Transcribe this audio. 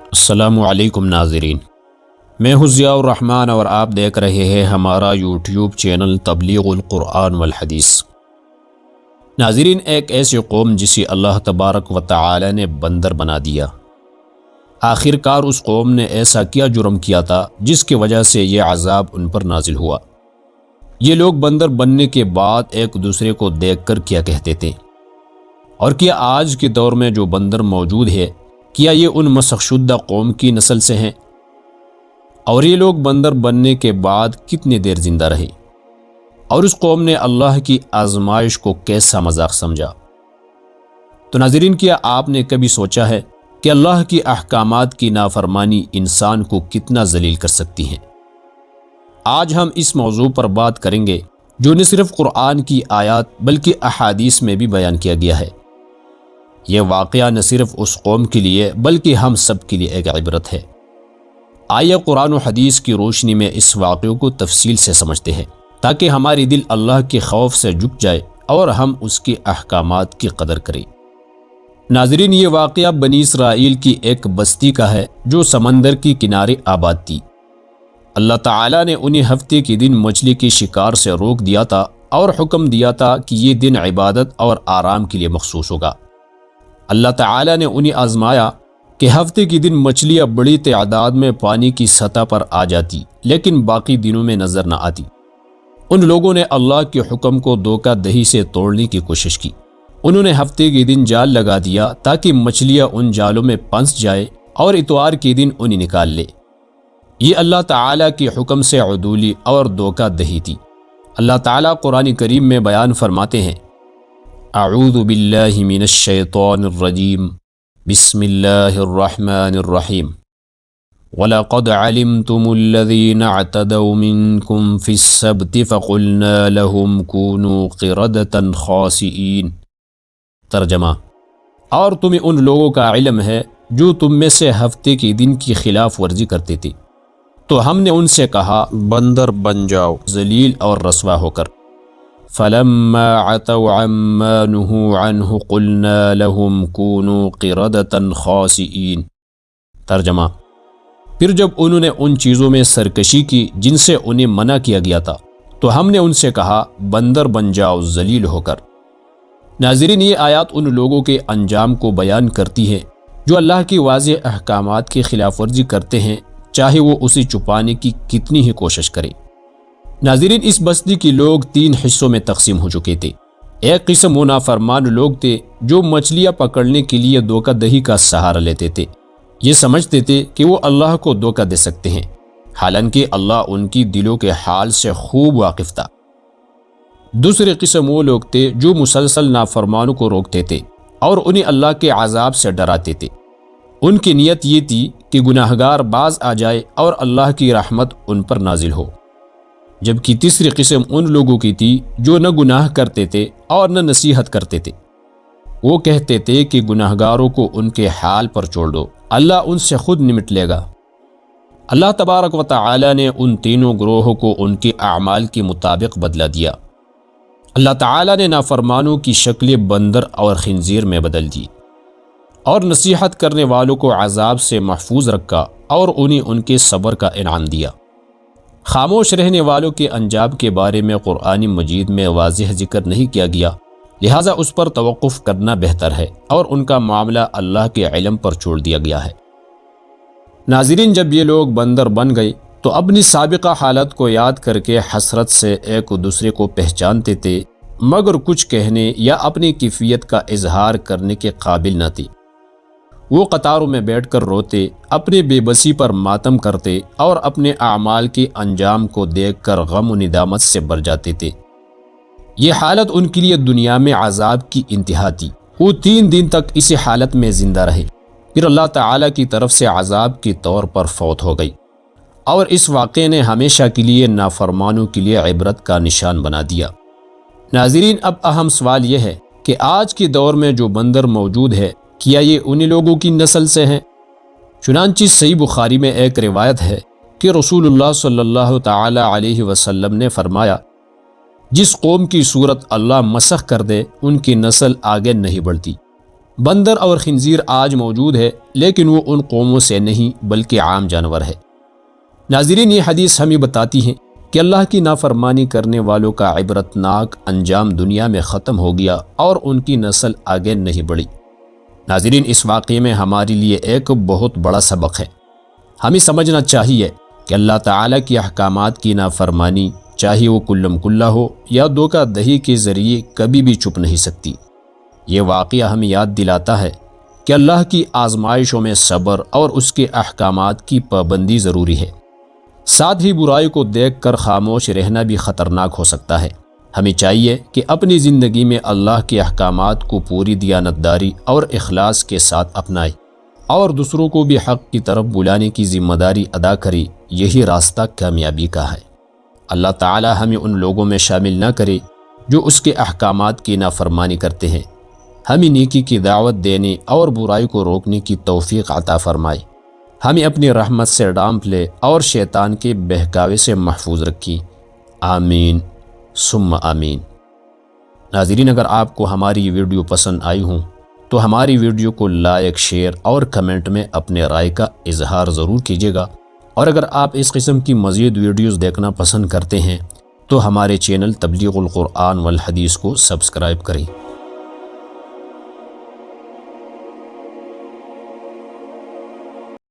السلام علیکم ناظرین، میں ہوں ضیاء الرحمن اور آپ دیکھ رہے ہیں ہمارا یوٹیوب چینل تبلیغ القرآن والحدیث۔ ناظرین، ایک ایسی قوم جسے اللہ تبارک و تعالی نے بندر بنا دیا، آخر کار اس قوم نے ایسا کیا جرم کیا تھا جس کی وجہ سے یہ عذاب ان پر نازل ہوا۔ یہ لوگ بندر بننے کے بعد ایک دوسرے کو دیکھ کر کیا کہتے تھے، اور کیا آج کے دور میں جو بندر موجود ہے کیا یہ ان مسخ شدہ قوم کی نسل سے ہیں؟ اور یہ لوگ بندر بننے کے بعد کتنی دیر زندہ رہے، اور اس قوم نے اللہ کی آزمائش کو کیسا مذاق سمجھا؟ تو ناظرین، کیا آپ نے کبھی سوچا ہے کہ اللہ کی احکامات کی نافرمانی انسان کو کتنا ذلیل کر سکتی ہیں؟ آج ہم اس موضوع پر بات کریں گے جو نہ صرف قرآن کی آیات بلکہ احادیث میں بھی بیان کیا گیا ہے۔ یہ واقعہ نہ صرف اس قوم کے لیے بلکہ ہم سب کے لیے ایک عبرت ہے۔ آئیے قرآن و حدیث کی روشنی میں اس واقعے کو تفصیل سے سمجھتے ہیں تاکہ ہماری دل اللہ کے خوف سے جھک جائے اور ہم اس کے احکامات کی قدر کریں۔ ناظرین، یہ واقعہ بنی اسرائیل کی ایک بستی کا ہے جو سمندر کے کنارے آباد تھی۔ اللہ تعالیٰ نے انہیں ہفتے کے دن مچھلی کے شکار سے روک دیا تھا اور حکم دیا تھا کہ یہ دن عبادت اور آرام کے لیے مخصوص ہوگا۔ اللہ تعالیٰ نے انہیں آزمایا کہ ہفتے کے دن مچھلیاں بڑی تعداد میں پانی کی سطح پر آ جاتی لیکن باقی دنوں میں نظر نہ آتی۔ ان لوگوں نے اللہ کے حکم کو دھوکہ دہی سے توڑنے کی کوشش کی۔ انہوں نے ہفتے کے دن جال لگا دیا تاکہ مچھلیاں ان جالوں میں پھنس جائے اور اتوار کے دن انہیں نکال لے۔ یہ اللہ تعالیٰ کے حکم سے عدولی اور دھوکہ دہی تھی۔ اللہ تعالیٰ قرآن کریم میں بیان فرماتے ہیں، اعوذ باللہ من الشیطان الرجیم، بسم اللہ الرحمن الرحیم، وَلَقَدْ عَلِمْتُمُ الَّذِينَ اعْتَدَوْا مِنْكُمْ فِي السَّبْتِ فَقُلْنَا لَهُمْ كُونُوا قِرَدَةً خَاسِئِينَ۔ ترجمہ: اور تمہیں ان لوگوں کا علم ہے جو تم میں سے ہفتے کے دن کی خلاف ورزی کرتے تھے، تو ہم نے ان سے کہا بندر بن جاؤ ذلیل اور رسوا ہو کر۔ فَلَمَّا عَتَوْا عَمَّا نُهُوا عَنْهُ قُلْنَا لَهُمْ كُونُوا قِرَدَةً خَاسِئِينَ۔ ترجمہ: پھر جب انہوں نے ان چیزوں میں سرکشی کی جن سے انہیں منع کیا گیا تھا تو ہم نے ان سے کہا بندر بن جاؤ ذلیل ہو کر۔ ناظرین، یہ آیات ان لوگوں کے انجام کو بیان کرتی ہے جو اللہ کی واضح احکامات کی خلاف ورزی کرتے ہیں، چاہے وہ اسے چھپانے کی کتنی ہی کوشش کریں۔ ناظرین، اس بستی کے لوگ 3 حصوں میں تقسیم ہو چکے تھے۔ ایک قسم وہ نافرمان لوگ تھے جو مچھلیاں پکڑنے کے لیے دھوکہ دہی کا سہارا لیتے تھے۔ یہ سمجھتے تھے کہ وہ اللہ کو دھوکہ دے سکتے ہیں، حالانکہ اللہ ان کی دلوں کے حال سے خوب واقف تھا۔ دوسری قسم وہ لوگ تھے جو مسلسل نافرمانوں کو روکتے تھے اور انہیں اللہ کے عذاب سے ڈراتے تھے۔ ان کی نیت یہ تھی کہ گناہگار باز آ جائے اور اللہ کی رحمت ان پر نازل ہو۔ جبکہ تیسری قسم ان لوگوں کی تھی جو نہ گناہ کرتے تھے اور نہ نصیحت کرتے تھے۔ وہ کہتے تھے کہ گناہگاروں کو ان کے حال پر چھوڑ دو، اللہ ان سے خود نمٹ لے گا۔ اللہ تبارک و تعالی نے ان تینوں گروہوں کو ان کے اعمال کے مطابق بدلہ دیا۔ اللہ تعالی نے نافرمانوں کی شکلیں بندر اور خنزیر میں بدل دی اور نصیحت کرنے والوں کو عذاب سے محفوظ رکھا اور انہیں ان کے صبر کا انعام دیا۔ خاموش رہنے والوں کے انجام کے بارے میں قرآن مجید میں واضح ذکر نہیں کیا گیا، لہٰذا اس پر توقف کرنا بہتر ہے اور ان کا معاملہ اللہ کے علم پر چھوڑ دیا گیا ہے۔ ناظرین، جب یہ لوگ بندر بن گئے تو اپنی سابقہ حالت کو یاد کر کے حسرت سے ایک دوسرے کو پہچانتے تھے، مگر کچھ کہنے یا اپنی کیفیت کا اظہار کرنے کے قابل نہ تھے۔ وہ قطاروں میں بیٹھ کر روتے، اپنی بے بسی پر ماتم کرتے اور اپنے اعمال کے انجام کو دیکھ کر غم و ندامت سے بھر جاتے تھے۔ یہ حالت ان کے لیے دنیا میں عذاب کی انتہا تھی۔ وہ 3 دن تک اسی حالت میں زندہ رہے، پھر اللہ تعالیٰ کی طرف سے عذاب کے طور پر فوت ہو گئی، اور اس واقعے نے ہمیشہ کے لیے نافرمانوں کے لیے عبرت کا نشان بنا دیا۔ ناظرین، اب اہم سوال یہ ہے کہ آج کے دور میں جو بندر موجود ہے کیا یہ انہی لوگوں کی نسل سے ہیں؟ چنانچہ صحیح بخاری میں ایک روایت ہے کہ رسول اللہ صلی اللہ تعالی علیہ وسلم نے فرمایا، جس قوم کی صورت اللہ مسخ کر دے ان کی نسل آگے نہیں بڑھتی، بندر اور خنزیر آج موجود ہے، لیکن وہ ان قوموں سے نہیں بلکہ عام جانور ہے۔ ناظرین، یہ حدیث ہمیں بتاتی ہے کہ اللہ کی نافرمانی کرنے والوں کا عبرتناک انجام دنیا میں ختم ہو گیا اور ان کی نسل آگے نہیں بڑھی۔ ناظرین، اس واقعے میں ہمارے لیے ایک بہت بڑا سبق ہے۔ ہمیں سمجھنا چاہیے کہ اللہ تعالیٰ کی احکامات کی نافرمانی، چاہے وہ کلم کلہ ہو یا دھوکہ دہی کے ذریعے، کبھی بھی چھپ نہیں سکتی۔ یہ واقعہ ہمیں یاد دلاتا ہے کہ اللہ کی آزمائشوں میں صبر اور اس کے احکامات کی پابندی ضروری ہے۔ ساتھ ہی برائی کو دیکھ کر خاموش رہنا بھی خطرناک ہو سکتا ہے۔ ہمیں چاہیے کہ اپنی زندگی میں اللہ کے احکامات کو پوری دیانتداری اور اخلاص کے ساتھ اپنائیں اور دوسروں کو بھی حق کی طرف بلانے کی ذمہ داری ادا کریں۔ یہی راستہ کامیابی کا ہے۔ اللہ تعالی ہمیں ان لوگوں میں شامل نہ کرے جو اس کے احکامات کی نافرمانی کرتے ہیں۔ ہمیں نیکی کی دعوت دینے اور برائی کو روکنے کی توفیق عطا فرمائے۔ ہمیں اپنی رحمت سے ڈھانپ لے اور شیطان کے بہکاوے سے محفوظ رکھی۔ آمین ثم آمین۔ ناظرین، اگر آپ کو ہماری ویڈیو پسند آئی ہوں تو ہماری ویڈیو کو لائک، شیئر اور کمنٹ میں اپنے رائے کا اظہار ضرور کیجیے گا، اور اگر آپ اس قسم کی مزید ویڈیوز دیکھنا پسند کرتے ہیں تو ہمارے چینل تبلیغ القرآن والحدیث کو سبسکرائب کریں۔